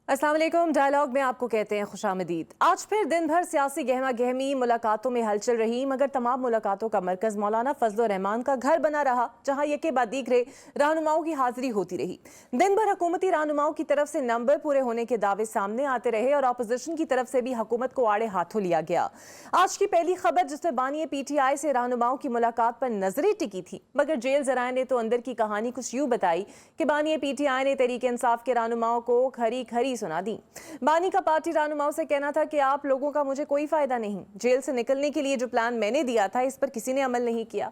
अस्सलाम वालेकुम। डायलॉग में आपको कहते हैं खुशामदीद। आज फिर दिन भर सियासी गहमा गहमी मुलाकातों में हलचल रही, मगर तमाम मुलाकातों का मरकज मौलाना फजल रहमान का घर बना रहा, जहां यके बाद दीगरे रहनुमाओं की हाजिरी होती रही। दिन भर हुकूमती रहनुमाओं की तरफ से नंबर पूरे होने के दावे सामने आते रहे और अपोजिशन की तरफ से भी हुकूमत को आड़े हाथों लिया गया। आज की पहली खबर जिसमें बानी PTI से रहनुमाओं की मुलाकात पर नजरें टिकी थी, मगर जेल जराए ने तो अंदर की कहानी कुछ यूं बताई कि बानी PTI ने तहरीक इंसाफ के रहनुमाओं को खरी खरी सुना दी। बानी का पार्टी रहनुमाओं से कहना था कि आप लोगों का मुझे कोई फायदा नहीं, जेल से निकलने के लिए जो प्लान मैंने दिया था इस पर किसी ने अमल नहीं किया।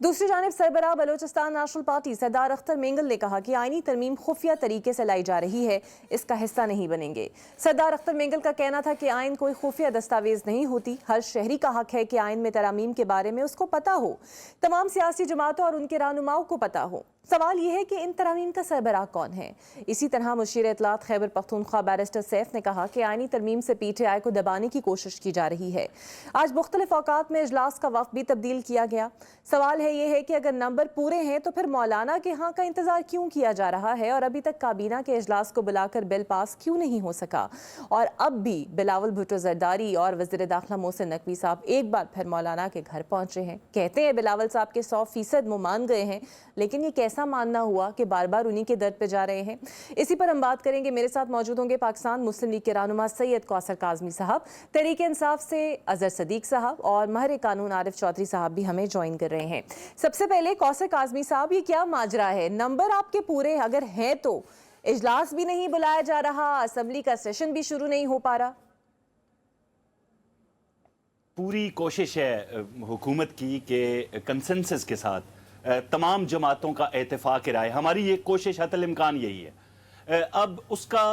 दूसरी जानिब सरबराह बलोचिस्तान नेशनल पार्टी सरदार अख्तर मेंगल ने कहा कि आईनी तरमीम खुफिया तरीके से लाई जा रही है, इसका हिस्सा नहीं बनेंगे। सरदार अख्तर मेंगल का कहना था कि आइन कोई खुफिया दस्तावेज नहीं होती, हर शहरी का हक है कि आइन में तरामीम के बारे में उसको पता हो, तमाम सियासी जमातों और उनके रहनुमाओं को पता हो। सवाल यह है कि इन तरामीम का सरबराह कौन है। इसी तरह मुशीर इत्तलात खैबर पख्तूनख्वा बैरिस्टर सैफ ने कहा कि आईनी तरमीम से PTI को दबाने की कोशिश की जा रही है। आज मुख्तलिफ औकात में इजलास का वक्त भी तब्दील किया गया। सवाल यह है कि अगर नंबर पूरे हैं तो फिर मौलाना के यहाँ का इंतजार क्यों किया जा रहा है और अभी तक काबीना के इजलास को बुलाकर बिल पास क्यों नहीं हो सका। और अब भी बिलावल भुट्टो जरदारी और वज़ीर दाखिला मोहसिन नकवी साहब एक बार फिर मौलाना के घर पहुंचे हैं। कहते हैं बिलावल साहब के 100% वो मान गए हैं, लेकिन ये कैसा मानना हुआ कि बार बार उन्हीं के दर्द पे जा रहे हैं। इसी पर हम बात करेंगे। मेरे साथ मौजूद होंगे पाकिस्तान मुस्लिम लीग के रहनुमा सैयद कौसर काज़मी साहब, तहरीक इंसाफ से अजहर सदीक साहब और माहिर कानून आरिफ चौधरी साहब भी हमें ज्वाइन कर रहे हैं। सबसे पहले कौसर काज़मी साहब, ये क्या माजरा है? नंबर आपके पूरे अगर हैं तो इजलास भी नहीं बुलाया जा रहा, असेंबली का सेशन भी शुरू नहीं हो पा रहा। पूरी कोशिश है हुकूमत की कि कंसेंसस के साथ तमाम जमातों का इत्तेफाक राय, हमारी ये कोशिश हतल इम्कान यही है। अब उसका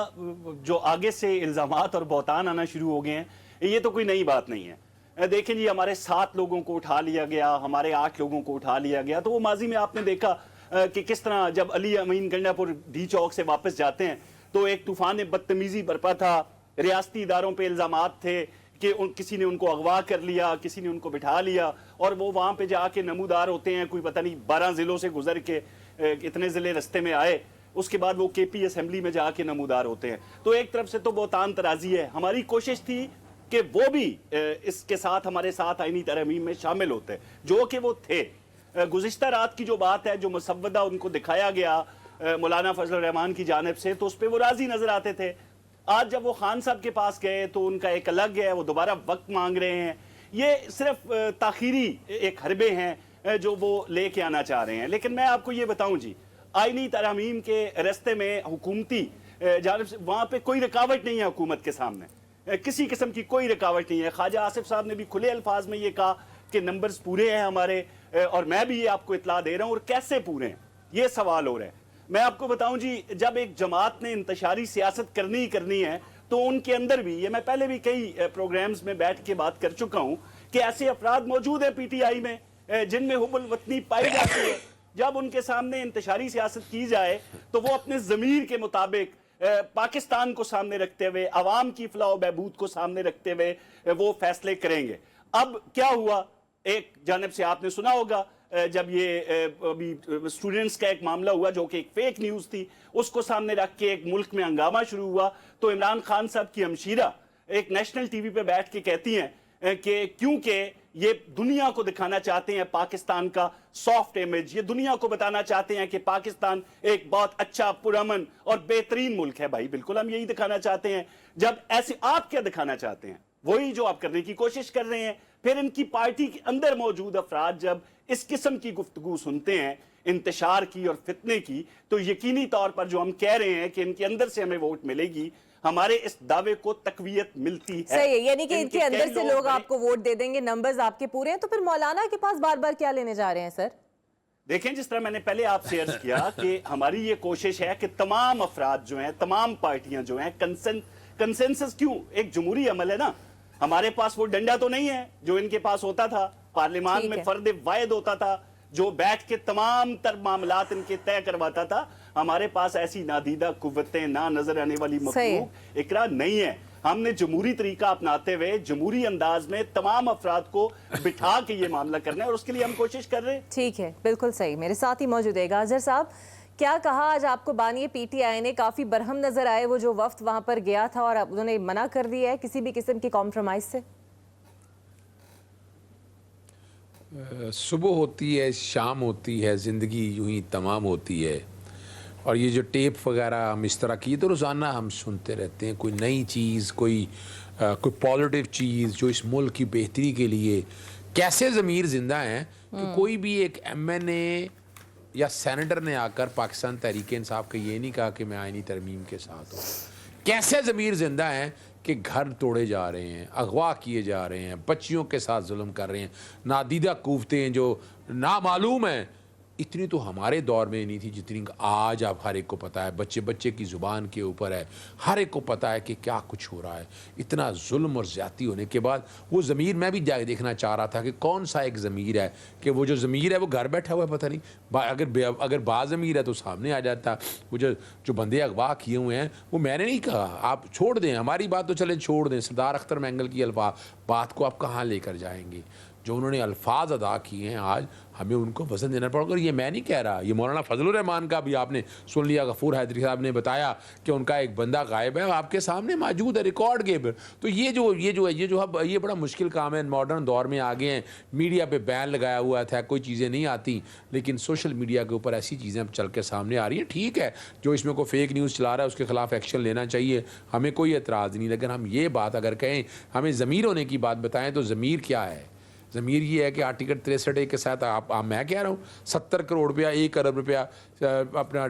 जो आगे से इल्ज़ामात और बहतान आना शुरू हो गए हैं, ये तो कोई नई बात नहीं है। देखें जी, हमारे 7 लोगों को उठा लिया गया, हमारे 8 लोगों को उठा लिया गया, तो वो माजी में आपने देखा कि किस तरह जब अली अमीन गंडापुर डी चौक से वापस जाते हैं तो एक तूफान बदतमीजी बरपा था, रियासती इदारों पर इल्ज़ामात थे कि किसी ने उनको अगवा कर लिया, किसी ने उनको बिठा लिया और वो वहाँ पे जाके नमूदार होते हैं। कोई पता नहीं 12 ज़िलों से गुजर के इतने ज़िले रस्ते में आए, उसके बाद वो KP असेंबली में जाके नमूदार होते हैं। तो एक तरफ से तो बहुतान तराजी है। हमारी कोशिश थी कि वो भी इसके साथ हमारे साथ आईनी तरमीम में शामिल होते, जो कि वो थे। गुज़िश्ता रात की जो बात है, जो मुसव्वदा उनको दिखाया गया मौलाना फजल रहमान की जानिब से, तो उस पर वो राजी नजर आते थे। आज जब वो खान साहब के पास गए तो उनका एक अलग है, वो दोबारा वक्त मांग रहे हैं। ये सिर्फ ताखीरी एक हरबे हैं जो वो लेके आना चाह रहे हैं। लेकिन मैं आपको ये बताऊं जी, आईनी तरमीम के रास्ते में हुकूमती जानिब से वहाँ पे कोई रुकावट नहीं है। हुकूमत के सामने किसी किस्म की कोई रुकावट नहीं है। ख्वाजा आसिफ साहब ने भी खुले अल्फाज में ये कहा कि नंबर्स पूरे हैं हमारे, और मैं भी ये आपको इतला दे रहा हूँ। और कैसे पूरे हैं ये सवाल हो रहा है। मैं आपको बताऊं जी, जब एक जमात ने इंतशारी सियासत करनी ही करनी है तो उनके अंदर भी, ये मैं पहले भी कई प्रोग्राम्स में बैठ के बात कर चुका हूं कि ऐसे अफराद मौजूद हैं PTI में जिनमें हुब्बुल वतनी पाई जाती है। जब उनके सामने इंतशारी सियासत की जाए तो वो अपने ज़मीर के मुताबिक पाकिस्तान को सामने रखते हुए, अवाम की फलाह बहबूद को सामने रखते हुए वो फैसले करेंगे। अब क्या हुआ, एक जानिब से आपने सुना होगा जब ये अभी स्टूडेंट्स का एक मामला हुआ जो कि एक फेक न्यूज़ थी, उसको सामने रख के एक मुल्क में हंगामा शुरू हुआ, तो इमरान खान साहब की हमशीरा एक नेशनल TV पे बैठ के कहती हैं कि क्योंकि ये दुनिया को दिखाना चाहते हैं पाकिस्तान का सॉफ्ट इमेज, ये दुनिया को बताना चाहते हैं कि पाकिस्तान एक बहुत अच्छा, पुरअमन और बेहतरीन मुल्क है। भाई बिल्कुल हम यही दिखाना चाहते हैं। जब ऐसे आप क्या दिखाना चाहते हैं, वही जो आप करने की कोशिश कर रहे हैं। फिर इनकी पार्टी के अंदर मौजूद अफराद जब इस किस्म की गुफ्तगू सुनते हैं इंतशार की और फितने की, तो यकीनी तौर पर जो हम कह रहे हैं कि इनके अंदर से हमें वोट मिलेगी, हमारे इस दावे को तकवीयत मिलती है। सही है, यानी कि इनके अंदर से लोग आपको वोट दे देंगे, नंबर्स आपके पूरे हैं, तो फिर मौलाना के पास बार बार क्या लेने जा रहे हैं सर? देखें, जिस तरह मैंने पहले आपसे अर्ज किया कि हमारी ये कोशिश है कि तमाम अफराद जो हैं, तमाम पार्टियां जो हैं, कंसेंसस क्यों, एक जमहूरी अमल है ना। हमारे पास वो डंडा तो नहीं है जो इनके पास होता था। पार्लियामान में फर्द वाहिद होता था जो बैठ के तमाम तर मामलात इनके तय करवाता था। हमारे पास ऐसी नादीदा कुव्वतें, ना नजर आने वाली मखलूक इकरा नहीं है। हमने जमहूरी तरीका अपनाते हुए जमहूरी अंदाज में तमाम अफराद को बिठा के ये मामला करना है और उसके लिए हम कोशिश कर रहे हैं। ठीक है, बिल्कुल सही। मेरे साथ ही मौजूद है अजहर साहब, क्या कहा आज आपको बानी पीटीआई ने? काफी बरहम नजर आए वो जो वफ्द वहां पर गया था, और अब उन्होंने मना कर दिया है किसी भी किस्म की कॉम्प्रोमाइज से। सुबह होती है, शाम होती है, ज़िंदगी यूं ही तमाम होती है। और ये जो टेप वगैरह हम इस तरह की तो रोज़ाना हम सुनते रहते हैं, कोई नई चीज़, कोई पॉजिटिव चीज़ जो इस मुल्क की बेहतरी के लिए। कैसे ज़मीर ज़िंदा हैं कि कोई भी एक MNA या सेनेटर ने आकर पाकिस्तान तहरीक इंसाफ का ये नहीं कहा कि मैं आईनी तरमीम के साथ हूँ। कैसे ज़मीर ज़िंदा हैं कि घर तोड़े जा रहे हैं, अगवा किए जा रहे हैं, बच्चियों के साथ जुल्म कर रहे हैं, नादीदा कुफ्तें जो नामालूम हैं। इतनी तो हमारे दौर में नहीं थी जितनी आज आप हर एक को पता है, बच्चे बच्चे की ज़ुबान के ऊपर है, हर एक को पता है कि क्या कुछ हो रहा है। इतना जुल्म और ज़्यादती होने के बाद वो ज़मीर, मैं भी देखना चाह रहा था कि कौन सा एक ज़मीर है कि वो जो ज़मीर है वो घर बैठा हुआ है, पता नहीं अगर बाज़मीर है तो सामने आ जाता। वो जो बंदे अगवा किए हुए हैं वो मैंने नहीं कहा, आप छोड़ दें, हमारी बात तो चले छोड़ दें। सरदार अख्तर मैंगल की बात को आप कहाँ लेकर जाएंगे? जो उन्होंने अल्फाज अदा किए हैं आज हमें उनको वज़न देना पड़ेगा। और ये मैं नहीं कह रहा, ये मौलाना फजलुर रहमान का भी आपने सुन लिया। गफूर हैदरी साहब ने बताया कि उनका एक बंदा गायब है, आपके सामने मौजूद है, रिकॉर्ड के। तो ये बड़ा मुश्किल काम है। मॉडर्न दौर में आ गए हैं, मीडिया पे बैन लगाया हुआ था, कोई चीज़ें नहीं आती, लेकिन सोशल मीडिया के ऊपर ऐसी चीज़ें चल के सामने आ रही हैं। ठीक है, जो इसमें कोई फेक न्यूज़ चला रहा है उसके खिलाफ एक्शन लेना चाहिए, हमें कोई एतराज़ नहीं। लेकिन हम ये बात अगर कहें, हमें ज़मीर होने की बात बताएं तो ज़मीर क्या है? ज़मीर ये है कि आर्टिकल 63 के साथ मैं कह रहा हूँ 70 करोड़ रुपया, 1 अरब रुपया अपना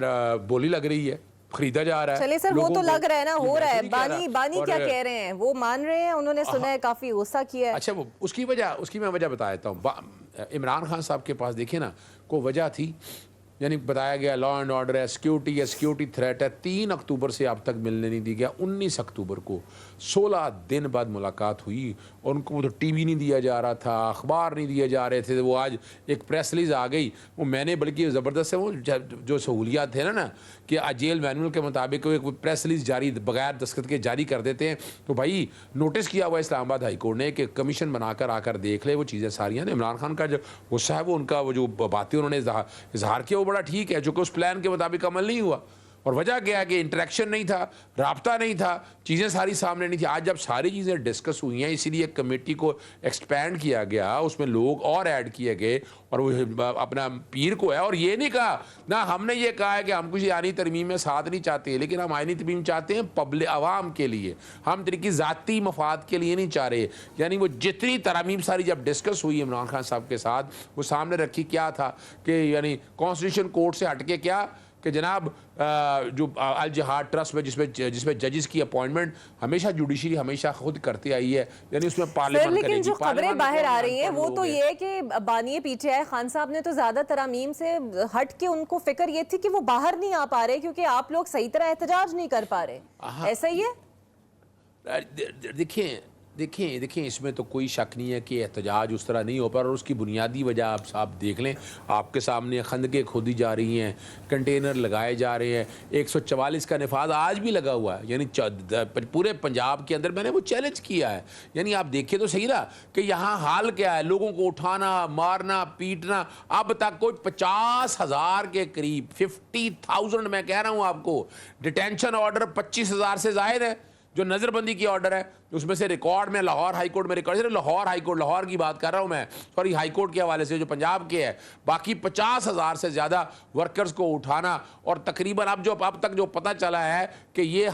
बोली लग रही है, खरीदा जा रहा है। चलिए सर, वो तो लग रहा है ना, हो रहा है। बानी क्या कह रहे हैं? वो मान रहे हैं, उन्होंने सुना है काफी गुस्सा किया है। अच्छा, वो उसकी मैं वजह बता देता हूँ। इमरान खान साहब के पास देखिए ना, को वजह थी, यानी बताया गया लॉ एंड ऑर्डर है, सिक्योरिटी थ्रेट है। 3 अक्टूबर से अब तक मिलने नहीं दी गया। 19 अक्टूबर को 16 दिन बाद मुलाकात हुई। और उनको तो टीवी नहीं दिया जा रहा था, अखबार नहीं दिए जा रहे थे। वो आज एक प्रेस रिलीज आ गई, वो मैंने बल्कि ज़बरदस्त है वो जो सहूलियात थे ना कि जेल मैनुअल के मुताबिक एक प्रेस रिलीज जारी बगैर दस्तखत के जारी कर देते हैं। तो भाई नोटिस किया हुआ इस्लामाबाद हाई कोर्ट ने कि कमीशन बनाकर आकर देख ले वो चीज़ें सारियाँ। इमरान खान का जो गुस्सा है, वो उनका वो जो बातें उन्होंने इजहार किया वो बड़ा ठीक है, जो कि उस प्लान के मुताबिक अमल नहीं हुआ। और वजह क्या है कि इंटरेक्शन नहीं था, राब्ता नहीं था, चीज़ें सारी सामने नहीं थी। आज जब सारी चीज़ें डिस्कस हुई हैं, इसीलिए कमेटी को एक्सपैंड किया गया, उसमें लोग और ऐड किए गए, और वो अपना पीर को है। और ये नहीं कहा ना, हमने ये कहा है कि हम कुछ आईनी तरमीम में साथ नहीं चाहते, लेकिन हम आईनी तरमीम चाहते हैं पब्लिक आवाम के लिए, हम तरीके ज़ाती मफाद के लिए नहीं चाह रहे। यानी वो जितनी तरमीम सारी जब डिस्कस हुई इमरान खान साहब के साथ, वो सामने रखी क्या था कि यानी कॉन्स्टिट्यूशन कोर्ट से हटके क्या कि जनाब जो अल जिहाद ट्रस्ट में जिसमें जजेस की अपॉइंटमेंट हमेशा जुडिशरी हमेशा खुद करती आई है, यानी उसमें पार्लियामेंट करेगी। लेकिन जो खबरें बाहर आ रही हैं वो तो ये है कि बानी पीटीआई खान साहब ने तो ज्यादा तरामीम से हट के उनको फिक्र ये थी कि वो बाहर नहीं आ पा रहे क्योंकि आप लोग सही तरह एहतजाज नहीं कर पा रहे। ऐसा ही है? देखिए इसमें तो कोई शक नहीं है कि एहतजाज उस तरह नहीं हो पा रहा। और उसकी बुनियादी वजह आप देख लें, आपके सामने खंदकें खोदी जा रही हैं, कंटेनर लगाए जा रहे हैं। 144 का नफाज आज भी लगा हुआ है, यानी पूरे पंजाब के अंदर मैंने वो चैलेंज किया है। यानी आप देखिए तो सही ना कि यहाँ हाल क्या है, लोगों को उठाना, मारना, पीटना। अब तक कोई 50,000 के करीब, 50,000 मैं कह रहा हूँ आपको, डिटेंशन ऑर्डर 25,000 से ज़ायद है जो नज़रबंदी की ऑर्डर है। उसमें से रिकॉर्ड में लाहौर हाई कोर्ट में रिकॉर्ड, लाहौर की बात कर रहा हूं मैं, सॉरी हाई कोर्ट के हवाले से जो पंजाब के है। बाकी 50,000 से ज़्यादा वर्कर्स को उठाना, और तकरीबन अब तक जो पता चला है कि ये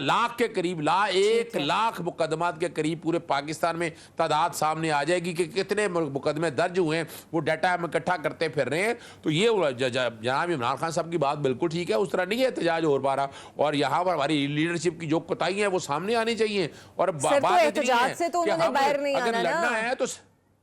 लाख के करीब 1 लाख मुकदमात के करीब पूरे पाकिस्तान में तादाद सामने आ जाएगी कि कितने मुकदमे दर्ज हुए हैं। वो डाटा हम इकट्ठा करते फिर रहे हैं। तो ये जनाब इमरान खान साहब की बात बिल्कुल ठीक है, उस तरह नहीं एहतजाज हो पा रहा। और यहाँ पर हमारी लीडरशिप की जो कोताही है वो सामने आनी चाहिए। और एहतजाज से तो उन्होंने बाहर नहीं आना ना, तो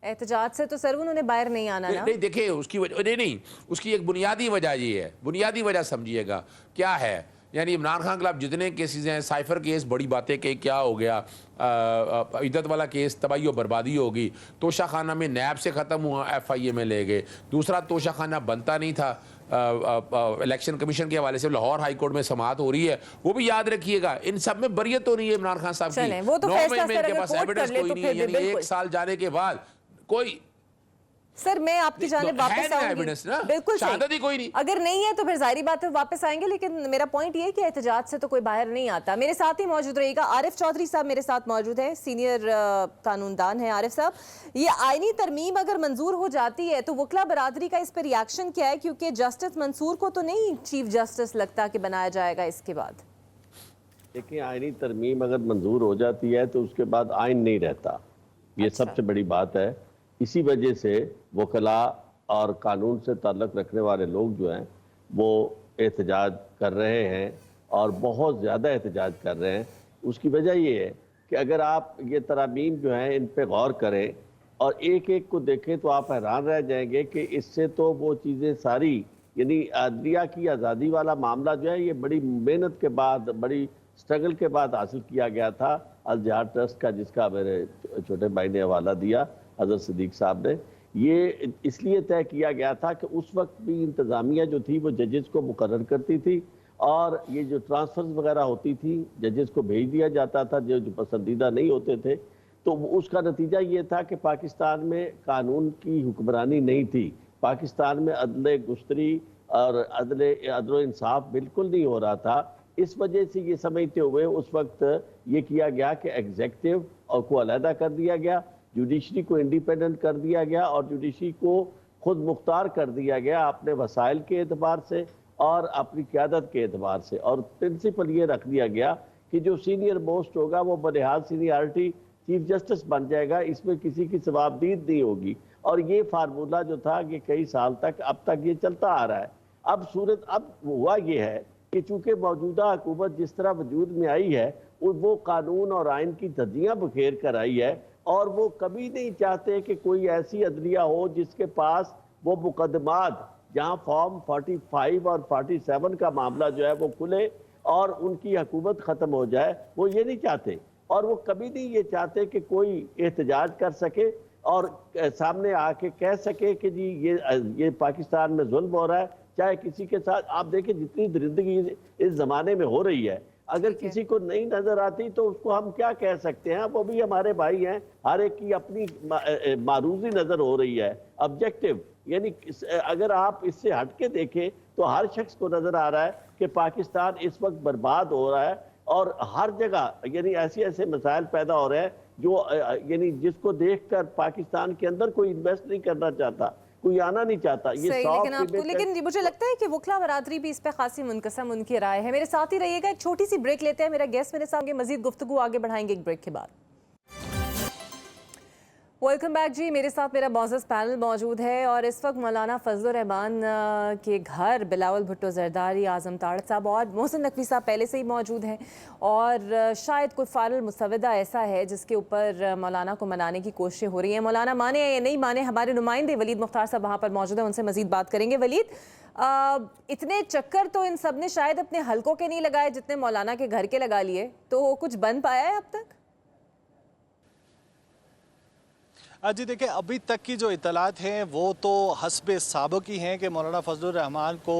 एहतजाज से तो सर उन्होंने बाहर नहीं आना ना। नहीं देखिए उसकी वजह नहीं, उसकी एक बुनियादी वजह ये है, बुनियादी वजह समझिएगा क्या है। यानी इमरान खान के खिलाफ जितने केसेस हैं, साइफर केस, बड़ी बातें कि क्या हो गया, इद्दत वाला केस, तबाही और बर्बादी होगी। तोशा खाना में नैब से ख़त्म हुआ, FIA में ले गए। दूसरा तोशा खाना बनता नहीं था, इलेक्शन कमीशन के हवाले से लाहौर हाई कोर्ट में समाअत हो रही है, वो भी याद रखिएगा। इन सब में बरियत हो रही है इमरान खान साहब की। 9 मई में इनके पास एविडेंस कोई नहीं है, यानी 1 साल जाने के बाद कोई सर मैं आपकी जानिब है वापस ना आऊंगी। evidence ना? बिल्कुल सही। शहादत ही कोई नहीं। अगर नहीं है तो फिर जाहिर बात है वापस आएंगे, लेकिन मेरा पॉइंट ये है कि एहतजाज से तो कोई बाहर नहीं आता। मेरे साथ ही मौजूद रहेगा आरिफ चौधरी साहब, मेरे साथ मौजूद है, सीनियर कानूनदान है आरिफ साहब। ये आईनी तरमीम अगर मंजूर हो जाती है तो वकला बरादरी का इस पर रिएक्शन क्या है, क्योंकि जस्टिस मंसूर को तो नहीं चीफ जस्टिस लगता कि बनाया जाएगा इसके बाद। देखिए, आईनी तरमीम अगर मंजूर हो जाती है तो उसके बाद आइन नहीं रहता, ये सबसे बड़ी बात है। इसी वजह से वकला और कानून से ताल्लुक़ रखने वाले लोग जो हैं वो एहतजाज कर रहे हैं और बहुत ज़्यादा एहतजाज कर रहे हैं। उसकी वजह ये है कि अगर आप ये तरामीम जो हैं इन पे गौर करें और एक एक को देखें तो आप हैरान रह जाएंगे कि इससे तो वो चीज़ें सारी, यानी अदलिया की आज़ादी वाला मामला जो है ये बड़ी मेहनत के बाद, बड़ी स्ट्रगल के बाद हासिल किया गया था। अल जिहाद ट्रस्ट का, जिसका मेरे छोटे भाई ने हवाला दिया, हज़रत सिद्दीक साहब ने, ये इसलिए तय किया गया था कि उस वक्त भी इंतज़ामिया जो थी वो जजेस को मुकर्रर करती थी और ये जो ट्रांसफ़र्स वगैरह होती थी जजेस को भेज दिया जाता था जो पसंदीदा नहीं होते थे। तो उसका नतीजा ये था कि पाकिस्तान में कानून की हुक्मरानी नहीं थी, पाकिस्तान में अदल गुस्तरी और अदल इंसाफ बिल्कुल नहीं हो रहा था। इस वजह से ये समझते हुए उस वक्त ये किया गया कि एग्जेक्टिव और को अलहदा कर दिया गया, जुडिशरी को इंडिपेंडेंट कर दिया गया और जुडिशरी को खुद मुख्तार कर दिया गया अपने वसाइल के एतबार से और अपनी क़यादत के एतबार से। और प्रिंसिपल ये रख दिया गया कि जो सीनियर मोस्ट होगा वो बलिहाज सीनियरिटी चीफ जस्टिस बन जाएगा, इसमें किसी की जवाबदीद नहीं होगी। और ये फार्मूला जो था कि कई साल तक अब तक ये चलता आ रहा है। अब हुआ ये है कि चूंकि मौजूदा हुकूमत जिस तरह वजूद में आई है वो कानून और आइन की धज्जियां बखेर कर आई है और वो कभी नहीं चाहते कि कोई ऐसी अदलिया हो जिसके पास वो मुकदमात, जहां फॉर्म 45 और 47 का मामला जो है वो खुले और उनकी हुकूमत ख़त्म हो जाए, वो ये नहीं चाहते। और वो कभी नहीं ये चाहते कि कोई एहतजाज कर सके और सामने आके कह सके कि जी ये पाकिस्तान में जुल्म हो रहा है, चाहे किसी के साथ। आप देखिए जितनी दरिंदगी इस ज़माने में हो रही है, अगर किसी को नहीं नजर आती तो उसको हम क्या कह सकते हैं, वो भी हमारे भाई हैं, हर एक की अपनी मारूजी नजर हो रही है, ऑब्जेक्टिव। यानी अगर आप इससे हट के देखें तो हर शख्स को नजर आ रहा है कि पाकिस्तान इस वक्त बर्बाद हो रहा है और हर जगह यानी ऐसे ऐसे मसाइल पैदा हो रहे हैं जो यानी जिसको देखकर पाकिस्तान के अंदर कोई इन्वेस्ट नहीं करना चाहता, कोई आना नहीं चाहता। ये लेकिन मुझे लगता है कि वकला बरादरी भी इस पे खासी मुनकसम उनकी राय है। मेरे साथ ही रहिएगा, एक छोटी सी ब्रेक लेते हैं। मेरा गेस्ट मेरे सामने मजीद गुफ्तगू आगे बढ़ाएंगे एक ब्रेक के बाद। वेलकम बैक जी, मेरे साथ मेरा मौजूद पैनल मौजूद है और इस वक्त मौलाना फजल रहमान के घर बिलावल भुट्टो जरदारी, आजम ताड़ साहब और मोहसिन नकवी साहब पहले से ही मौजूद हैं और शायद कोई फाइनल मुसवदा ऐसा है जिसके ऊपर मौलाना को मनाने की कोशिशें हो रही हैं। मौलाना माने या नहीं माने, हमारे नुमाइंदे वलीद मुख्तार साहब वहाँ पर मौजूद हैं, उनसे मजीद बात करेंगे। वलीद, इतने चक्कर तो इन सब ने शायद अपने हलकों के नहीं लगाए जितने मौलाना के घर के लगा लिए, तो कुछ बन पाया है अब तक? जी देखिए, अभी तक की जो इतलात हैं वो तो हस्बे साबिक ही हैं कि मौलाना फजल रहमान को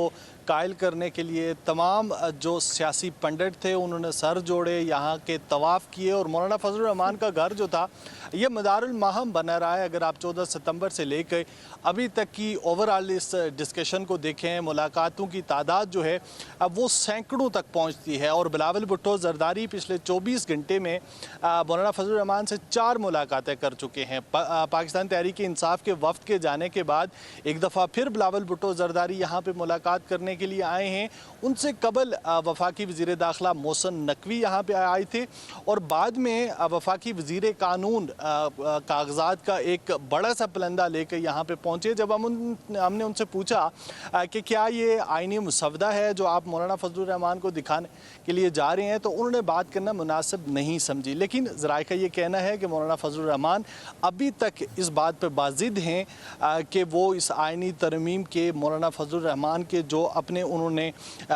कायल करने के लिए तमाम जो सियासी पंडित थे उन्होंने सर जोड़े, यहाँ के तवाफ़ किए और मौलाना फजल रहमान का घर जो था ये मदारुल माहम बना रहा है। अगर आप 14 सितंबर से लेकर अभी तक की ओवरऑल इस डिस्कशन को देखें, मुलाकातों की तादाद जो है अब वो सैकड़ों तक पहुँचती है और बिलावल भुट्टो जरदारी पिछले 24 घंटे में मौलाना फजल रहमान से 4 मुलाकातें कर चुके हैं। पाकिस्तान तहरीक इंसाफ के वफ्द के जाने के बाद एक दफ़ा फिर बिलावल भुट्टो जरदारी यहाँ पर मुलाकात करने के लिए आए हैं। उनसे कबल वफाकी वज़ीर दाखिला मोहसिन नकवी यहाँ पे आए थे और बाद में वफाकी वज़ीर कानून कागजात का एक बड़ा सा पलंदा लेकर यहाँ पे पहुँचे। जब हमने उनसे पूछा कि क्या ये आईनी मुसवदा है जो आप मौलाना फजल रहमान को दिखाने के लिए जा रहे हैं, तो उन्होंने बात करना मुनासिब नहीं समझी। लेकिन ज़राए का ये कहना है कि मौलाना फजल रहमान अभी तक इस बात पर बाजिद हैं कि वो इस आईनी तरमीम के मौलाना फजल रहमान के जो अपने उन्होंने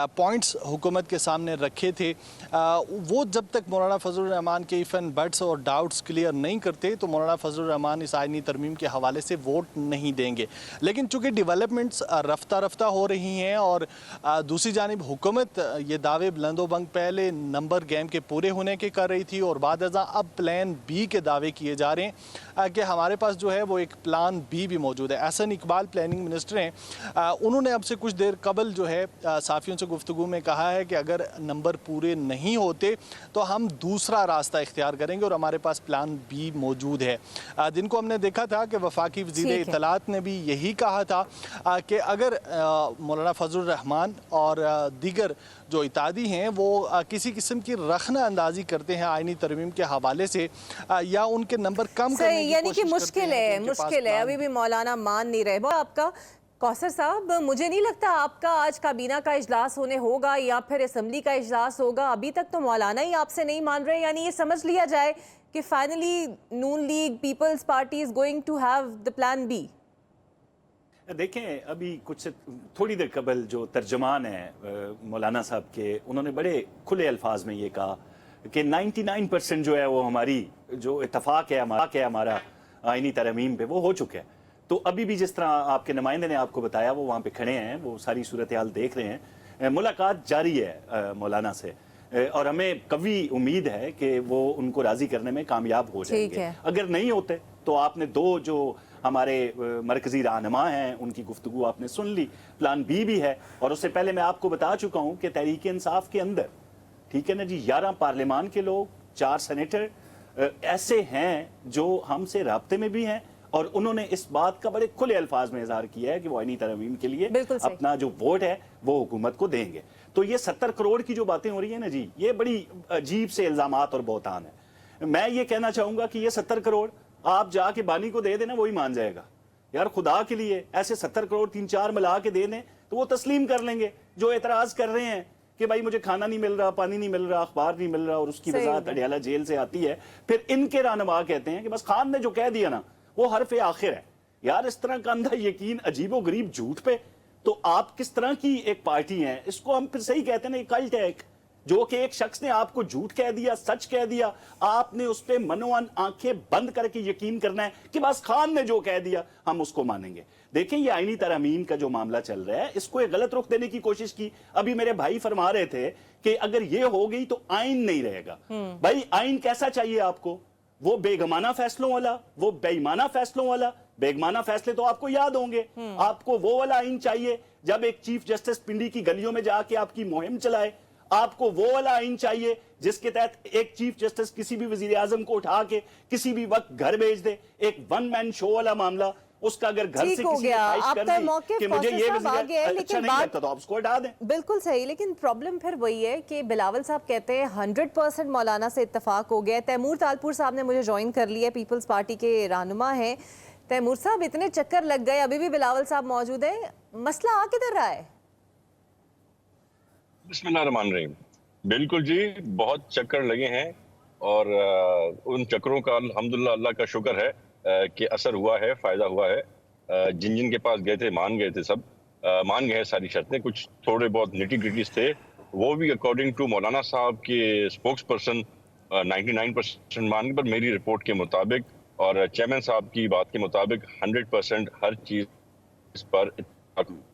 पॉइंट्स हुकूमत के सामने रखे थे वो जब तक मौलाना फजलुर रहमान के इफ एंड बट्स और डाउट्स क्लियर नहीं करते तो मौलाना फजलुर रहमान इस आइनी तरमीम के हवाले से वोट नहीं देंगे। लेकिन चूँकि डेवलपमेंट्स रफ्ता रफ्ता हो रही हैं और दूसरी जानिब हुकूमत ये दावे बुलंदोबंग पहले नंबर गेम के पूरे होने के कर रही थी और बाद अब प्लान बी के दावे किए जा रहे हैं कि हमारे पास जो है वो एक प्लान बी भी मौजूद है। एहसन इकबाल प्लानिंग मिनिस्टर हैं, उन्होंने अब से कुछ देर कबल जो है साफ़ियों से गुफ्तगू में कहा है कि अगर नंबर पूरे नहीं होते तो हम दूसरा रास्ता इख्तियार करेंगे और हमारे पास प्लान बी मौजूद है। दिन को हमने देखा था कि वफाकी वज़ीर इत्तलात ने भी यही कहा था कि अगर मौलाना फजलुर रहमान और दीगर जो इत्यादी हैं वो किसी किस्म की रखना अंदाजी करते हैं आइनी तरमीम के हवाले से या उनके नंबर कम करने की यानी कि कोशिश मुश्किल करते हैं है, तो उनके पास मुश्किल है, प्लान अभी भी मौलाना मान नहीं रहे। आपका कौसर साहब, मुझे नहीं लगता आपका आज काबीना का इजलास होने होगा या फिर असम्बली का इजलास होगा। अभी तक तो मौलाना ही आपसे नहीं मान रहे, यानी ये समझ लिया जाए कि finally Noon League People's Party is going to have the plan B. देखें, अभी कुछ थोड़ी देर कबल जो तर्जमान है मौलाना साहब के, उन्होंने बड़े खुले अल्फाज में ये कहा कि 99% जो है वो हमारी जो इत्तफाक है हमारा आइनी तरमीम पे वो हो चुका है। तो अभी भी जिस तरह आपके नुमाइंदे ने आपको बताया वो वहाँ पे खड़े हैं, वो सारी सूरत हाल देख रहे हैं, मुलाकात जारी है मौलाना से और हमें कवी उम्मीद है कि वो उनको राज़ी करने में कामयाब हो जाएंगे। अगर नहीं होते तो आपने दो जो हमारे मरकजी रहनुमा हैं उनकी गुफ्तगू आपने सुन ली, प्लान बी भी है। और उससे पहले मैं आपको बता चुका हूँ कि तहरीक इंसाफ के अंदर, ठीक है ना जी, 11 पार्लियामान के लोग, 4 सेनेटर ऐसे हैं जो हमसे राब्ते में भी हैं और उन्होंने इस बात का बड़े खुले अल्फाज में इजहार किया है कि वो आइनी तरमीम के लिए अपना जो वोट है वो हुकूमत को देंगे। तो ये 70 करोड़ की जो बातें हो रही है ना जी, ये बड़ी अजीब से इल्जामात और बहतान है। मैं ये कहना चाहूंगा कि ये 70 करोड़ आप जाके बानी को दे देना, वही मान जाएगा। यार खुदा के लिए ऐसे 70 करोड़ 3-4 मिला के दे दें तो वो तस्लीम कर लेंगे। जो एतराज कर रहे हैं कि भाई मुझे खाना नहीं मिल रहा, पानी नहीं मिल रहा, अखबार नहीं मिल रहा और उसकी वजाहत अडयाला जेल से आती है, फिर इनके रहनुमा कहते हैं कि बस खान ने जो कह दिया ना वो हरफ आखिर है। यार इस तरह का अंधा यकीन अजीबो गरीब झूठ पे, तो आप किस तरह की एक पार्टी हैं? इसको हम फिर सही कहते हैं ना, कल्ट है एक, जो कि एक शख्स ने आपको झूठ कह दिया, सच कह दिया, आपने उस पर मनोअन आंखें बंद करके यकीन करना है कि बस खान ने जो कह दिया हम उसको मानेंगे। देखें, ये आईनी तरमीम का जो मामला चल रहा है, इसको एक गलत रुख देने की कोशिश की। अभी मेरे भाई फरमा रहे थे कि अगर ये हो गई तो आइन नहीं रहेगा। भाई आइन कैसा चाहिए आपको? वो बेगमाना फैसलों वाला, वो बेईमाना फैसलों वाला? बेगमाना फैसले तो आपको याद होंगे। आपको वो वाला आइन चाहिए जब एक चीफ जस्टिस पिंडी की गलियों में जाके आपकी मुहिम चलाए? आपको वो वाला आइन चाहिए जिसके तहत एक चीफ जस्टिस किसी भी वजीर आजम को उठा के किसी भी वक्त घर भेज दे? एक वन मैन शो वाला मामला, उसका अगर घर से किसी ने ख्वाहिश कर दी कि मुझे ये अच्छा नहीं लगता तो आप उसको हटा दें। बिल्कुल सही, लेकिन प्रॉब्लम फिर वही है कि बिलावल साहब कहते हैं 100% मौलाना से इत्तेफाक हो गया। तैमूर तालपुर साहब ने मुझे ज्वाइन कर लिया, पीपल्स पार्टी के रहनुमा हैं। तैमूर साहब, इतने चक्कर लग गए, अभी भी बिलावल साहब मौजूद है, मसला आ किधर रहा है? बिस्मिल्लाहिर्रहमानिर्रहीम। बिल्कुल जी, बहुत चक्कर लगे हैं और उन चक्करों का अल्हम्दुलिल्लाह अल्लाह का शुक्र है कि असर हुआ है, फ़ायदा हुआ है। जिन जिन के पास गए थे मान गए थे, सब मान गए सारी शर्तें। कुछ थोड़े बहुत निटी ग्रिटीज थे, वो भी अकॉर्डिंग टू मौलाना साहब के स्पोक्स पर्सन 99% मान गए, पर मेरी रिपोर्ट के मुताबिक और चेयरमैन साहब की बात के मुताबिक 100% हर चीज़ पर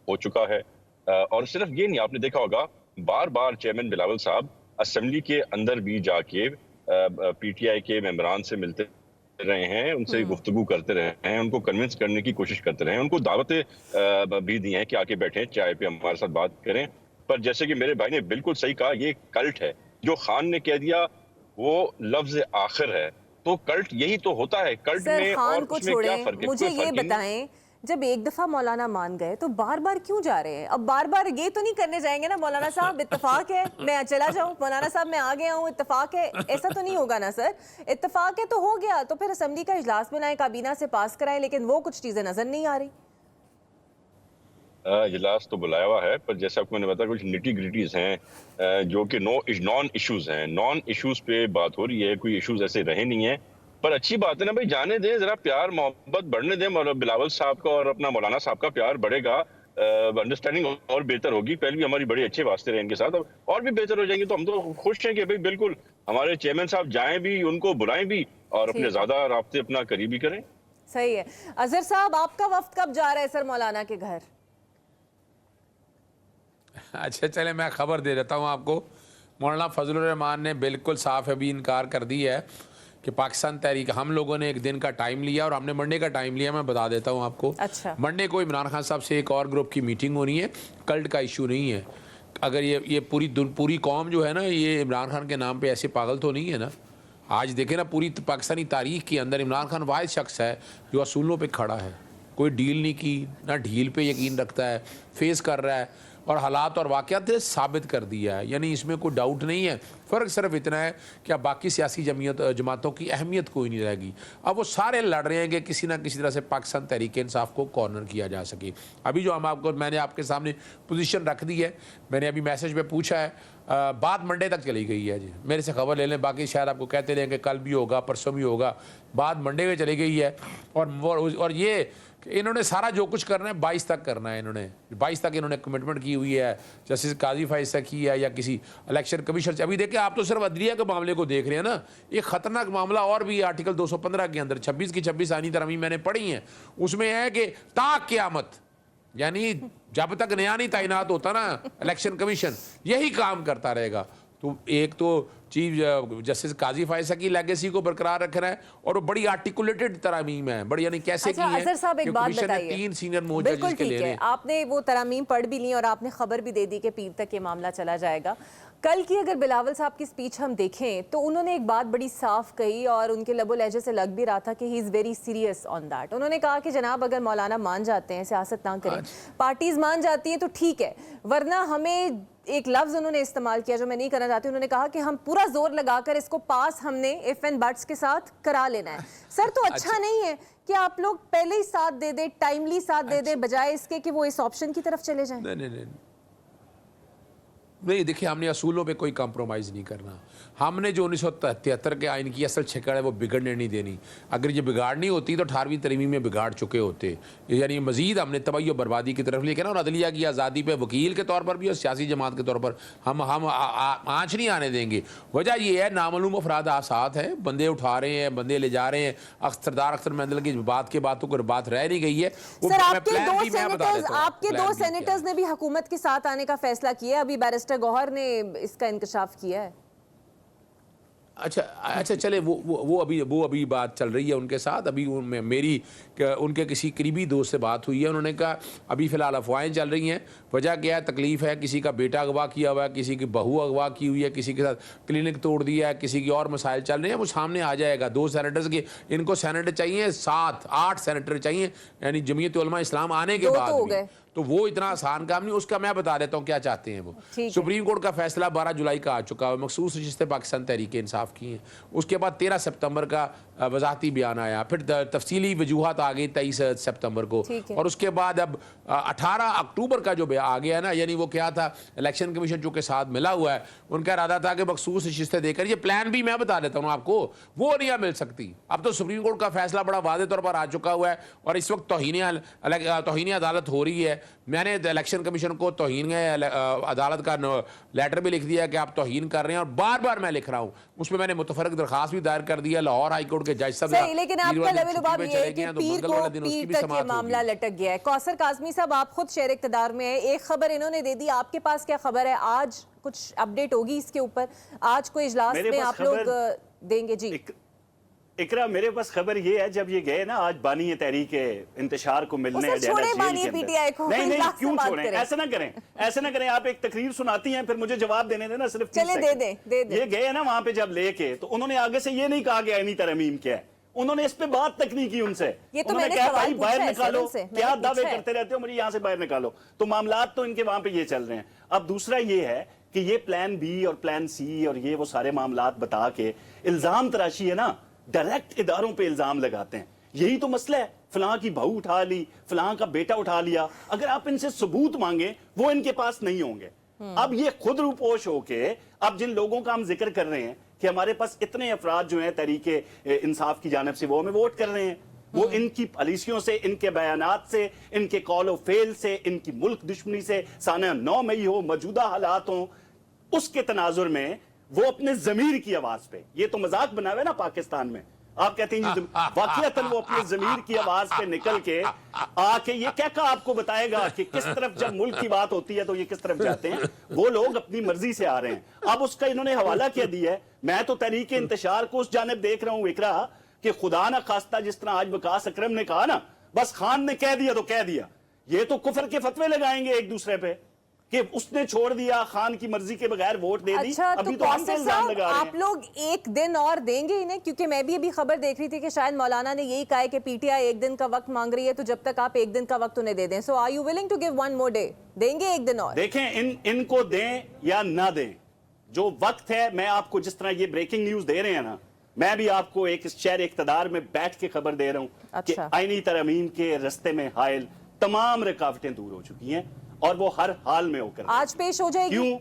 हो चुका है। और सिर्फ ये नहीं, आपने देखा होगा बार बार चेयरमैन बिलावल साहब असेंबली के अंदर भी जाके पीटीआई के मेंबरान से मिलते रहे हैं, उनसे गुफ्तगू करते रहे हैं, उनको कन्विंस करने की कोशिश करते रहे हैं, उनको दावतें भी दी हैं कि आके बैठें, चाय पे हमारे साथ बात करें। पर जैसे कि मेरे भाई ने बिल्कुल सही कहा, ये कल्ट है। जो खान ने कह दिया वो लफ्ज आखिर है, तो कल्ट यही तो होता है। कल्ट में और उसमें क्या फर्क है? मुझे ये बताएं, जब एक दफा मौलाना मान गए तो बार बार क्यों जा रहे हैं? अब बार बार ये तो नहीं करने जाएंगे ना मौलाना साहब, इत्तेफाक है मैं चला जाऊं, मौलाना साहब मैं आ गया हूं, इत्तेफाक है, ऐसा तो नहीं होगा ना सर? इत्तेफाक है तो हो गया, तो फिर असेंबली का इजलास बनाए, काबीना से पास कराएं, लेकिन वो कुछ चीजें नजर नहीं आ रही। इजलास तो बुलाया हुआ है, पर जैसे आपको मैंने बताया कुछ निटी ग्रिटीज हैं जो कि नॉन इश्यूज हैं। नॉन इश्यूज पे बात हो रही है, कोई इश्यूज ऐसे रहे नहीं है। पर अच्छी बात है ना भाई, जाने दें, जरा प्यार मोहब्बत बढ़ने दें। बिलावल साहब का और अपना मौलाना साहब का प्यार बढ़ेगा अंडरस्टैंडिंग और बेहतर होगी। पहले भी हमारी बड़े अच्छे वास्ते रहे इनके साथ, अब और भी बेहतर हो जाएंगे। तो हम तो खुश हैं कि भाई बिल्कुल हमारे चेयरमैन साहब जाएं भी, उनको बुलाएं भी और अपने ज्यादा राब्ते अपना करीबी करें। सही है। अजहर साहब, आपका वफ्द कब जा रहा है सर मौलाना के घर? अच्छा चले, मैं खबर दे देता हूँ आपको। मौलाना फजलुर रहमान ने बिल्कुल साफ अभी इनकार कर दी है कि पाकिस्तान तहरीक, हम लोगों ने एक दिन का टाइम लिया और हमने मंडे का टाइम लिया। मैं बता देता हूँ आपको। अच्छा। मंडे को इमरान खान साहब से एक और ग्रुप की मीटिंग होनी है। कल्ट का इशू नहीं है। अगर ये पूरी कौम जो है ना, ये इमरान खान के नाम पे ऐसे पागल तो नहीं है ना। आज देखें ना, पूरी पाकिस्तानी तारीख के अंदर इमरान खान वाहिद शख्स है जो असूलों पे खड़ा है, कोई डील नहीं की, ना ढील पे यकीन रखता है, फेस कर रहा है और हालात और वाक़यात ने साबित कर दिया है। यानी इसमें कोई डाउट नहीं है। फ़र्क सिर्फ इतना है कि अब बाकी सियासी जमातों की अहमियत कोई नहीं रहेगी। अब वो सारे लड़ रहे हैं कि किसी ना किसी तरह से पाकिस्तान तहरीक इंसाफ को कॉर्नर किया जा सके। अभी जो मैंने आपके सामने पोजीशन रख दी है, मैंने अभी मैसेज पे पूछा है, बात मंडे तक चली गई है जी। मेरे से खबर ले लें, बाकी शायद आपको कहते रहें कि कल भी होगा, परसों भी होगा। बात मंडे में चली गई है और ये इन्होंने सारा जो कुछ करना है 22 तक करना है। इन्होंने 22 तक इन्होंने कमिटमेंट की हुई है। जस्टिस काजी फैसला की है या किसी इलेक्शन कमीशन से। अभी देखिए, आप तो सिर्फ अदलिया के मामले को देख रहे हैं ना। एक खतरनाक मामला और भी आर्टिकल 215 के अंदर 26 की 26 आनी तरमीम मैंने पढ़ी हैं। उसमें है कि ताक क़यामत, यानी जब तक नया नहीं तैनात होता ना इलेक्शन कमीशन, यही काम करता रहेगा। तो एक तो चीफ जस्टिस काजी फैसला की लेगेसी को बरकरार रखना है और वो बड़ी आर्टिकुलेटेड तरमीम है, बड़ी, यानी कैसे अच्छा, की है। अजहर साहब एक बात बताइए। 3 सीनियर मोहज बिल्कुल जजेस के ठीक ले रहे है, हैं। आपने वो तरामीम पढ़ भी ली और आपने खबर भी दे दी कि पीर तक ये मामला चला जाएगा। कल की अगर बिलावल साहब की स्पीच हम देखें तो उन्होंने एक बात बड़ी साफ कही और उनके लबो लहजे से लग भी रहा था कि he is very serious on that. उन्होंने कहा कि जनाब, अगर मौलाना मान जाते हैं, सियासत ना करें, पार्टीज मान जाती हैं तो ठीक है, वरना हमें, एक लफ्ज़ उन्होंने इस्तेमाल किया जो मैं नहीं करना चाहती, उन्होंने कहा कि हम पूरा जोर लगाकर इसको पास हमने इफ एंड बट्स के साथ करा लेना है। सर, तो अच्छा नहीं है कि आप लोग पहले ही साथ दे दे, टाइमली साथ दे दे, बजाय इसके कि वो इस ऑप्शन की तरफ चले जाएं? नहीं, देखिए, हमने असूलों पे कोई कॉम्प्रोमाइज़ नहीं करना। हमने जो 1973 के आइन की असल छिकड़ है वो बिगड़ने नहीं देनी। अगर ये बिगाड़नी होती तो 18वीं तरमीम में बिगाड़ चुके होते। यानी मज़ीद हमने तबाही और बर्बादी की तरफ लेकर ना, और अदलिया की आज़ादी पे वकील के तौर पर भी और सियासी जमात के तौर पर हम आँच नहीं आने देंगे। वजह ये है, नामालूम अफराद साथ हैं, बंदे उठा रहे हैं, बंदे ले जा रहे हैं। सरदार अख्तर मैंदल की बात के बातों को बात रह नहीं गई है। सर, आपके दो सेनेटर्स ने भी हुकूमत के साथ आने का फैसला किया। अभी बैरिस्टर गौहर ने इसका इंकशाफ किया है। अच्छा चले, वो अभी बात चल रही है उनके साथ। अभी उनके किसी करीबी दोस्त से बात हुई है। उन्होंने कहा अभी फ़िलहाल अफवाहें चल रही हैं। वजह क्या है, तकलीफ़ है, किसी का बेटा अगवा किया हुआ है, किसी की बहू अगवा की हुई है, किसी के साथ क्लिनिक तोड़ दिया है, किसी की और मसाइल चल रहे हैं। वो सामने आ जाएगा। 2 सेनेटर्स के, इनको सेनेटर चाहिए 7, 8 सेनेटर चाहिए, यानी जमीयत उलमा इस्लाम आने के बाद भी। तो वो इतना आसान काम नहीं। उसका मैं बता देता हूँ क्या चाहते हैं वो। सुप्रीम कोर्ट का फैसला 12 जुलाई का आ चुका है। मखसूस नशिस्तें पाकिस्तान तहरीक इंसाफ की हैं। उसके बाद 13 सितंबर का वजाहती बयान आया, फिर तफसीली वजूहत आ गई 23 सितंबर को, और उसके बाद अब 18 अक्टूबर का जो आ गया है ना, यानी वो क्या था, इलेक्शन कमीशन जो के साथ मिला हुआ है, उनका इरादा था कि मखसूस नशिस्तें देकर, ये प्लान भी मैं बता देता हूँ आपको, वो नहीं मिल सकती। अब तो सुप्रीम कोर्ट का फैसला बड़ा वाज़ेह तौर पर आ चुका हुआ है और इस वक्त तौहीन अदालत हो रही है। मैंने इलेक्शन कमीशन को तौहीन अदालत का लेटर भी लिख दिया कि आप तौहीन कर रहे हैं, और बार बार मैं लिख रहा हूँ। उसमें मैंने मुतफरक दरखास्त भी दायर कर दिया लाहौर हाई कोर्ट के जज साहब। लेकिन आपका लबे-लुबाब ये है कि पीर तक ये मामला लटक गया है। कौसर काज़मी साहब, आप खुद शेर इक़्तिदार में है, एक खबर इन्होंने दे दी, आपके पास क्या खबर है? आज कुछ अपडेट होगी इसके ऊपर? आज कोई इजलास में आप लोग देंगे? जी इकरा, मेरे पास खबर ये है, जब ये गए ना आज बानी तहरीक इंतशार को मिलने, नहीं क्यों छोड़ें, ऐसे ना करें। आप एक तकरीर सुनाती हैं, फिर मुझे जवाब देने देना सिर्फ। चले दे। ये गए ना वहां पे जब लेके, तो उन्होंने आगे से ये नहीं कहा कि आईनी तरमीम क्या है। उन्होंने इस पे बात तक नहीं की उनसे। उन्होंने कहा भाई बाहर निकालो, क्या दावे करते रहते हो, मुझे यहाँ से बाहर निकालो। तो मामलात तो इनके वहां पे ये चल रहे हैं। अब दूसरा ये है कि ये प्लान बी और प्लान सी और ये वो सारे मामलात बता के इल्जाम तराशी है ना, डायरेक्ट इदारों पे इल्जाम लगाते हैं। यही तो मसला है। फलां की बहू उठा ली, फलां का बेटा उठा लिया। अगर आप इनसे सबूत मांगे, वो इनके पास नहीं होंगे। अब ये खुद रूपोश होके, अब जिन लोगों का हम जिक्र कर रहे हैं कि हमारे पास इतने अफराद जो हैं तहरीके इंसाफ की जानिब से, वो हमें वोट कर रहे हैं, वो इनकी पॉलिसियों से, इनके बयानात से, इनके कॉल ऑफ फेल से, इनकी मुल्क दुश्मनी से, साना 9 मई हो, मौजूदा हालात हो, उसके तनाजुर में वो अपने जमीर की आवाज पे, ये तो मजाक बना हुआ है ना पाकिस्तान में, आप कहते हैं वाकईतन वो अपने जमीर की आवाज पे निकल के आके ये क्या कहा आपको बताएगा कि किस तरफ जब मुल्क की बात होती है तो ये किस तरफ जाते हैं। वो लोग अपनी मर्जी से आ रहे हैं। अब उसका इन्होंने हवाला क्या दिया है। मैं तो तहरीक इंतशार को उस जानिब देख रहा हूं इकरा कि खुदा ना खास्ता जिस तरह आज वकास अकरम ने कहा ना, बस खान ने कह दिया तो कह दिया, ये तो कुफर के फतवे लगाएंगे एक दूसरे पे कि उसने छोड़ दिया, खान की मर्जी के बगैर वोट दे दी। अच्छा, अभी तो हम कौसर इल्जाम साहब लगा रहे हैं। आप लोग एक दिन और देंगे इन्हें, क्योंकि मैं भी अभी खबर देख रही थी कि शायद मौलाना ने यही कहा है कि पीटीआई एक दिन का वक्त मांग रही है, तो जब तक आप एक दिन का वक्त उन्हें दे दें। So are you willing to give one more day? देंगे एक दिन और? देखें इनको दें या ना दें, जो वक्त है, मैं आपको जिस तरह ये ब्रेकिंग न्यूज दे रहे हैं ना, मैं भी आपको एक शहर इख्तदार में बैठ के खबर दे रहा हूं कि अच्छा। आईनी तरमीम के रस्ते में हायल तमाम रुकावटें दूर हो चुकी हैं और वो हर हाल में होकर आज पेश हो जाएगी। क्यों?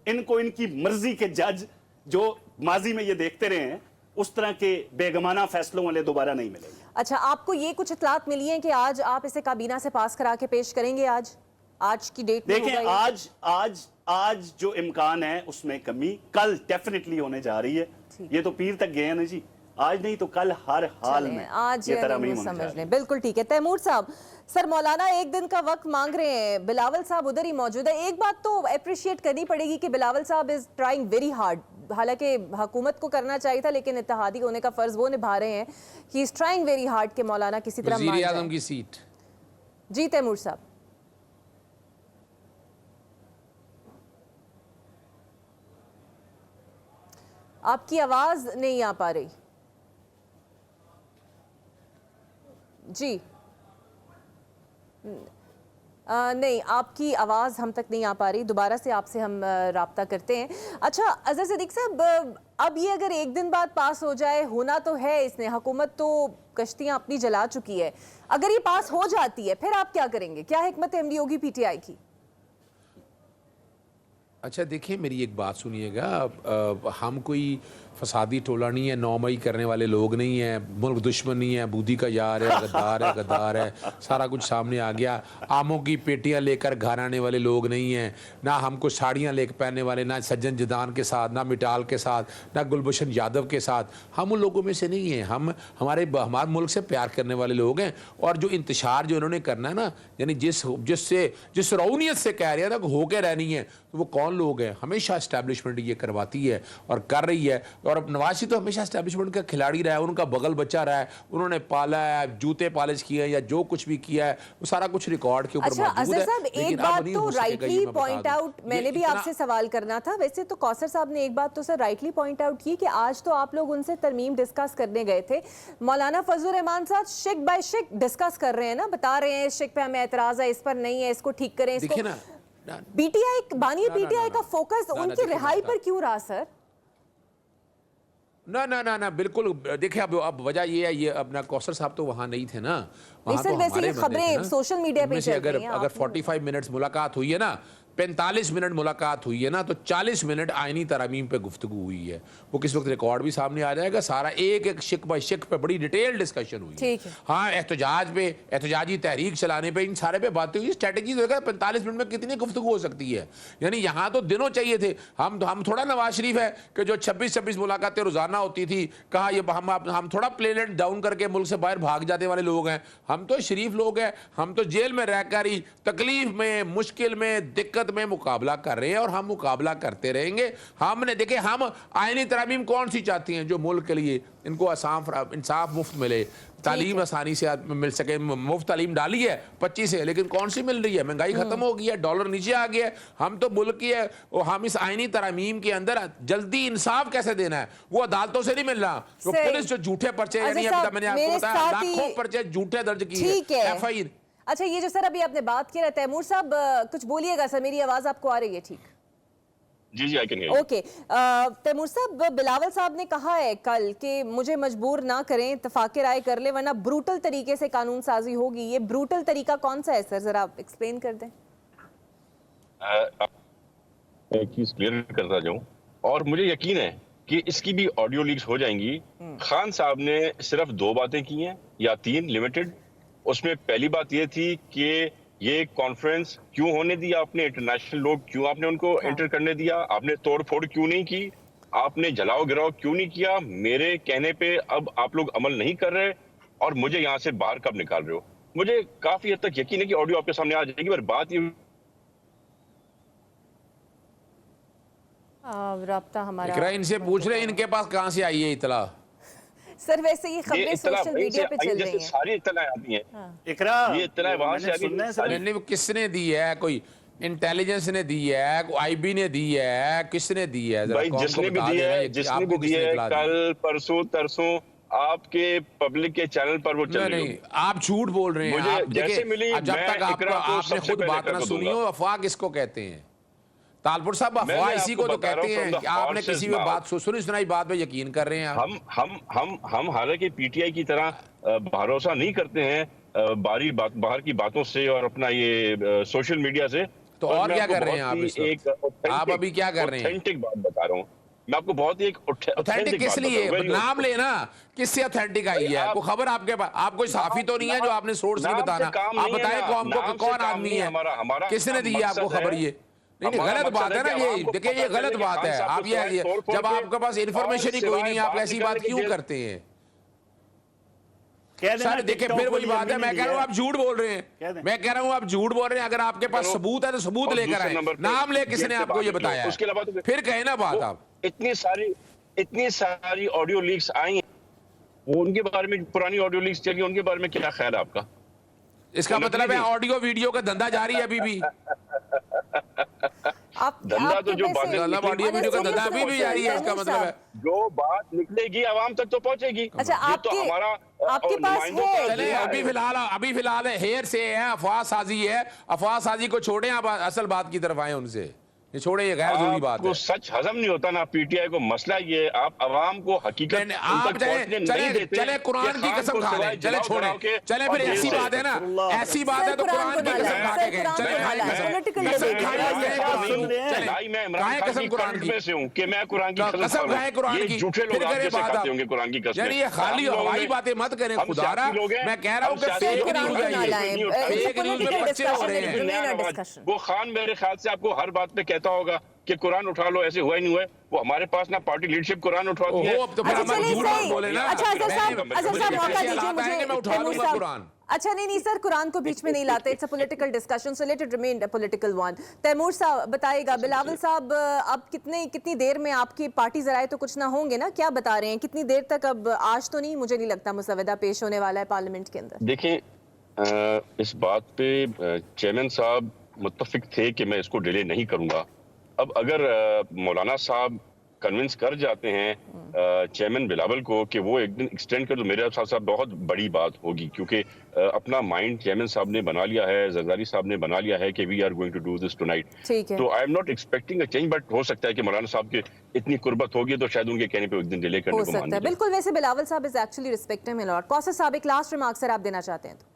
इनको इनकी मर्जी के जज जो माजी में ये देखते रहे हैं, उस तरह के बेगमाना फैसलों वाले दोबारा नहीं मिलेंगे। अच्छा, आपको ये कुछ इतलात मिली है कि आज आप इसे काबीना से पास करा के पेश करेंगे? आज की डेट में देखें, होगा ये? आज जो इम्कान है उसमें कमी कल डेफिनेटली होने जा रही है। ये तो पीर तक गए हैं ना जी, आज नहीं तो कल हर हाल में आज ये ये तरमीम नहीं होने जा समझ रही लें। है। बिल्कुल ठीक है। तैमूर साहब, सर मौलाना एक दिन का वक्त मांग रहे हैं, बिलावल साहब उधर ही मौजूद है। एक बात तो अप्रिशिएट करनी पड़ेगी कि बिलावल साहब इज ट्राइंग वेरी हार्ड, हालांकि हुकूमत को करना चाहिए था लेकिन इत्तेहादी होने का फर्ज वो निभा रहे हैं। He is trying very hard कि मौलाना किसी तरह मान वज़ीर जाए। आज़म की सीट। जी तैमूर साहब। आपकी आवाज नहीं आ पा रही जी। नहीं, आपकी आवाज़ हम तक नहीं आ पा रही। दोबारा से आपसे हम राब्ता करते हैं। अच्छा अजहर सिद्दीकी साहब, अब ये अगर एक दिन बाद पास हो जाए, होना तो है इसने, हुकूमत तो कश्तियाँ अपनी जला चुकी है, अगर ये पास हो जाती है फिर आप क्या करेंगे? क्या हिकमत अमली होगी पीटीआई की? अच्छा देखिए, मेरी एक बात सुनिएगा, हम कोई फसादी टोला नहीं है, 9 मई करने वाले लोग नहीं हैं, मुल्क दुश्मन नहीं है, बूदी का यार है, गद्दार है, सारा कुछ सामने आ गया। आमों की पेटियां लेकर घर आने वाले लोग नहीं हैं, ना हमको साड़ियां लेकर पहनने वाले, ना सज्जन जदान के साथ, ना मिटाल के साथ, ना गुलभूषण यादव के साथ। हम उन लोगों में से नहीं हैं। हम हमारे मुल्क से प्यार करने वाले लोग हैं। और जो इंतशार जो इन्होंने करना है ना, यानी जिस रऊनियत से कह रहे हैं ना होके रहनी है, तो वो कौन लोग हैं? हमेशा इस्टेब्लिशमेंट ये करवाती है और कर रही है। और नवाज शरीफ तो हमेशा इस्टेब्लिशमेंट का खिलाड़ी रहा है, उनका बगल बच्चा रहा है, उन्होंने पाला है, जूते पॉलिश किए हैं या जो कुछ भी किया है वो सारा कुछ रिकॉर्ड के ऊपर अच्छा मौजूद अजहर है। साहब, लेकिन एक अब बात नहीं तो हो सकेगा, राइटली ये मैं बता पॉइंट दूं। आउट, मैंने ये भी इतना- आपसे सवाल करना था। वैसे तो कौसर साहब ने एक बात तो सर राइटली पॉइंट आउट की कि आज तो आप लोग उनसे तरमीम डिस्कस करने गए थे। मौलाना फजलुर रहमान साहब शिक बाय शिक डिस्कस कर रहे हैं ना, बता रहे हैं इस शिक पे हमें एतराज है, इस पर नहीं है, इसको ठीक करें, देखिए इसको। ना, पीटीआई बानी पीटीआई का फोकस ना, उनकी देखिए रिहाई ना, पर क्यों रहा सर? ना बिल्कुल। देखिए अब वजह ये है, ये अपना कौसर साहब तो वहाँ नहीं थे ना, वहाँ सर, तो वैसे हमारे ये बंदे थे खबरें ना। सोशल मीडिया पे उनमें से चल रही हैं, अगर आप 45 मिनट्स मुलाकात हुई है ना, 45 मिनट मुलाकात हुई है ना, तो 40 मिनट आईनी तरमीम पे गुफ्तगू हुई है। वो किस वक्त रिकॉर्ड भी सामने आ जाएगा, सारा एक एक शिक बाय शिक पे बड़ी डिटेल डिस्कशन हुई है। ठीक है। हाँ, एहतजाज पे, एहतजाजी तहरीक चलाने पे, इन सारे पे बातें हुई। स्ट्रेटेजी जो है 45 मिनट में कितनी गुफ्तगू हो सकती है? यानी यहाँ तो दिनों चाहिए थे। हम थोड़ा नवाज शरीफ है कि जो 26 मुलाकातें रोजाना होती थी, कहा ये हम थोड़ा प्लेनेट डाउन करके मुल्क से बाहर भाग जाने वाले लोग हैं। हम तो शरीफ लोग हैं, हम तो जेल में रहकर ही तकलीफ में, मुश्किल में, दिक्कत में मुकाबला कर रहे हैं और हम मुकाबला करते रहेंगे। हमने देखे, हम आईनी तरमीम कौन सी चाहती हैं? जो मुल्क के लिए इनको इंसाफ मुफ्त मिले, तालीम आसानी से मिल सके। मुफ्त तालीम डाली है 25 से, लेकिन कौन सी मिल रही है? महंगाई खत्म हो गई है, डॉलर नीचे आ गया है। हम तो मुल्क की है, और हम इस आईनी तरमीम के अंदर जल्दी इंसाफ कैसे देना है वो अदालतों से नहीं मिल रहा। तो पुलिस जो झूठे पर्चे, यानी मैंने आपको बताया लाखों पर्चे झूठे दर्ज किए, FIR। अच्छा, ये जो सर अभी आपने बात की, तैमूर साहब कुछ बोलिएगा सर, मेरी आवाज आपको आ रही है? ठीक, जी I can hear. Okay. Taimur साहब, बिलावल साहब ने कहा है कल कि मुझे मजबूर ना करें, इत्तेफाक राय कर ले, वरना ब्रूटल तरीके से कानून साजी होगी। ये ब्रूटल तरीका कौन सा है सर, जरा आप एक्सप्लेन कर दें। एक चीज क्लियर करना चाहूँ, और मुझे यकीन है कि इसकी भी ऑडियो लीक्स हो जाएंगी। खान साहब ने सिर्फ 2 बातें की हैं या 3 लिमिटेड। उसमें पहली बात ये थी कि ये कॉन्फ्रेंस क्यों होने दिया आपने, इंटरनेशनल लोग क्यों आपने उनको एंटर करने दिया, आपने तोड़ फोड़ क्यों नहीं की, आपने जलाओ गिराओ क्यों नहीं किया, मेरे कहने पे अब आप लोग अमल नहीं कर रहे और मुझे यहाँ से बाहर कब निकाल रहे हो। मुझे काफी हद तक यकीन है कि ऑडियो आपके सामने आ जाएगी, पर बात ये राब्ता हमारा इकरा इनसे पूछ रहे हैं इनके पास कहाँ से आई है इतला। सर वैसे ये खबरें इत्तला सोशल वहीं मीडिया से पे आई, चल जैसे रही हैं। सारी इत्तलाएं आती हैं, इकरा ये इत्तलाएं वहां से मैंने सुनना है सर। नहीं, वो किसने दी है? कोई इंटेलिजेंस ने दी है, कोई आईबी ने दी है, किसने दी है? जरा भाई कौन को जिसने भी बता दी देना, है, ये जिसने आपको भी दी किसने है, इतला दी? कल परसों तरसों आपके पब्लिक के चैनल पर वो चल नहीं रही नहीं, होगी। आप झूठ बोल रहे हैं। मुझे आप जैसे देखिए, मिली, जब मैं तक आपको इकरा को आपने सबसे खुद पहले बात ना करके सुनी दूंगा। हो, अफवाह किसको कहते हैं? तालपुर साहब, मैंने अफवाह इसी आपको को तो बता रहा कहते हूं हैं from कि the आपने horse's किसी भी mouth। बात सुनी सुनाई बात पे यकीन कर रहे हैं आप। हम हालांकि पीटीआई की तरह भरोसा नहीं करते हैं बाहर की बातों से और अपना ये सोशल मीडिया से। तो पर और मैं क्या आपको कर रहे हैं बहुत आप ही इस वक्त? एक authentic- आप अभी क्या कर रहे हैं? ऑथेंटिक बात बता रहा हूँ मैं आपको, बहुत ही एक ऑथेंटिक किस लिए? नाम लेना, किससे ऑथेंटिक आई है? आप- आपको खबर आपके पास, आप कोई साफी तो नहीं है जो आपने सोर्स नहीं नाम से बताना। काम आप नहीं है बताएं ना, कौन नाम को से कौन काम आदमी नहीं है है, हमारा किसने दी है मकसद आपको खबर? है- ये नहीं हमारा गलत मकसद बात है है ना कि ये, आवाम को देखिए पता ये चले गलत कि बात खान है। साहब आप को ये सिवाय तोड़-फोड़ जब के आपके पास इन्फॉर्मेशन ही और कोई नहीं है, आप सिवाय ऐसी बात बात क्यों निकालने के करते हैं? कह देना सर देखिए टिकटॉक फिर को वही लिया बात है, हमने मैं नहीं कह रहा हूँ लिया। आप झूठ बोल रहे कह हैं। दें। मैं कह रहा हूँ आप झूठ बोल रहे हैं। अगर आपके पास चलो, सबूत है तो सबूत और लेकर दूसरे आए, नंबर पे नाम ले किसने जेल से आपको ये बाहर बताया है? उसके अलावा तो फिर कहे ना बात आप। इतनी सारी ऑडियो लीक्स आई हैं, वो उनके बारे में, पुरानी ऑडियो लीक्स चली, उनके बारे में क्या ख्याल है आपका? इसका वो मतलब है नकली ऑडियो वीडियो का धंधा जारी है अभी भी। धंधा तो जो बातें मतलब ऑडियो वीडियो का धंधा अभी भी जारी है, इसका मतलब है। जो बात निकलेगी आवाम तक तो पहुंचेगी। अच्छा, ये तो आपके- हमारा आपके और पास नुमाइंदों है- का चले जिम्मा है। अभी फिलहाल हेयर से है, अफवाह साजी है। अफवाह साजी को छोड़े, आप असल बात की तरफ आए उनसे। ये छोड़े, ये गैर जरूरी बात आपको है। सच हजम नहीं होता ना पीटीआई को। मसला ये आप अवाम को हकीकत नहीं, उन आप तक पहुंचने नहीं चले देते चले कुरान कि की खान कसम को खा सिवाय लें, चले जलाओ छोड़े, जलाओ के चले फिर और ऐसी जेल बात है ना, अल्लाह। ऐसी बात सर, है तो कुरान कुरान को की ना कसम लाएं, खा सर, के गए। कुरान चले को ना लाएं, political कसम debate खाए है। ये चले। भाई मैं इमरान खाएं खान कसम की कुरान करंट की। में से हूँ कि मैं कुरान की कसम कसम खाए कुरान की। झूठे लोग फिर आप करे जैसे बात खाते आप। होंगे कुरान की कसम। यानी ये खाली हवाई बातें मत करें खुदारा। मैं कह रहा हूँ कि फेक कुरान न्यूज को है ना ये। लाएं। फेक न्यूज में बच्चे हो रहे हैं। डिस्कशन। वो खान मेरे ख्याल से आपको हर बात पे कहता होगा कि कुरान उठा लो, ऐसे हुआ ही नहीं हुआ है। वो हमारे पास ना पार्टी लीडरशिप कुरान उठवाती है। ओहो, अब तो अच्छा फिर चलिए झूठ सही। मत बोले ना। अच्छा अजहर साहब मौका दीजिए मैं मुझे। उठा तैमूर लूंगा साहब। कुरान। अच्छा नहीं सर, कुरान को बीच में नहीं लाते। It's a political discussion, so let it remain a political one. Taimur साहब बताइएगा, बिलावल साहब अब कितनी देर में आपकी पार्टी जराए तो कुछ ना होंगे ना, क्या बता रहे हैं? कितनी देर तक? अब आज तो नहीं, मुझे नहीं लगता मुसवदा पेश होने वाला है पार्लियामेंट के अंदर। देखें, इस बात पे चेयरमैन साहब मुत्तफिक थे कि मैं इसको डिले नहीं करूंगा। अब अगर मौलाना साहब कन्विंस कर जाते हैं चेयरमैन बिलावल को कि वो एक दिन एक्सटेंड कर, तो मेरे साथ बहुत बड़ी बात होगी, क्योंकि अपना माइंड चेयरमैन साहब ने बना लिया है, जरदारी साहब ने बना लिया है कि we are going to do this tonight. ठीक है। तो I am not expecting a change, but हो सकता है कि मौलाना साहब की इतनी कुर्बत होगी तो शायद उनके कहने पे एक दिन डिले करने हो को मान सकता है, लीजिए। बिल्कुल। वैसे बिलावल साहब is actually respect him a lot. Kausar साहब, एक लास्ट रिमार्क सर आप देना चाहते हैं तो?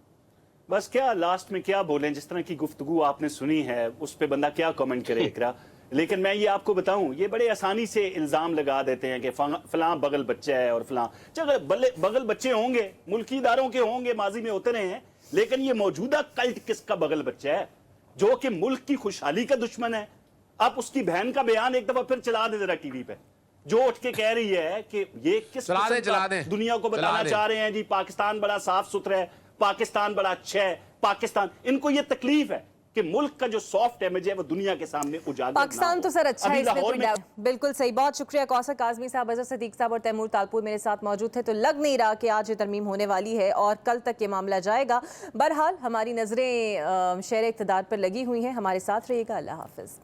बस क्या लास्ट में क्या बोलें, जिस तरह की गुफ्तगू आपने सुनी है उस पे बंदा क्या कमेंट करे इकरा। लेकिन मैं ये आपको बताऊं, ये बड़े आसानी से इल्जाम लगा देते हैं कि फलां बगल बच्चा है और फलां। चलो बगल बच्चे होंगे, मुल्की इदारों के होंगे, माजी में होते रहे हैं, लेकिन ये मौजूदा कल्ट किसका बगल बच्चा है जो कि मुल्क की खुशहाली का दुश्मन है? आप उसकी बहन का बयान एक दफा फिर चला दे जरा टीवी पे, जो उठ के कह रही है कि ये किस चला किस्म चला का दे दुनिया को बताना चाह रहे हैं जी पाकिस्तान बड़ा साफ सुथरा है, पाकिस्तान बड़ा अच्छा है, पाकिस्तान। इनको ये तकलीफ है कि मुल्क का जो सॉफ्ट इमेज है वो दुनिया के सामने उजागर पाकिस्तान तो सर अच्छा है, इसमें लाहौर कोई में डाउट। बिल्कुल सही, बहुत शुक्रिया कौसर काज़मी साहब, अजहर सदीक साहब और तैमूर तालपुर मेरे साथ मौजूद थे। तो लग नहीं रहा कि आज ये तरमीम होने वाली है और कल तक ये मामला जाएगा। बहरहाल हमारी नजरें शहर इक़्तिदार पर लगी हुई हैं। हमारे साथ रहिएगा। अल्लाह हाफिज़।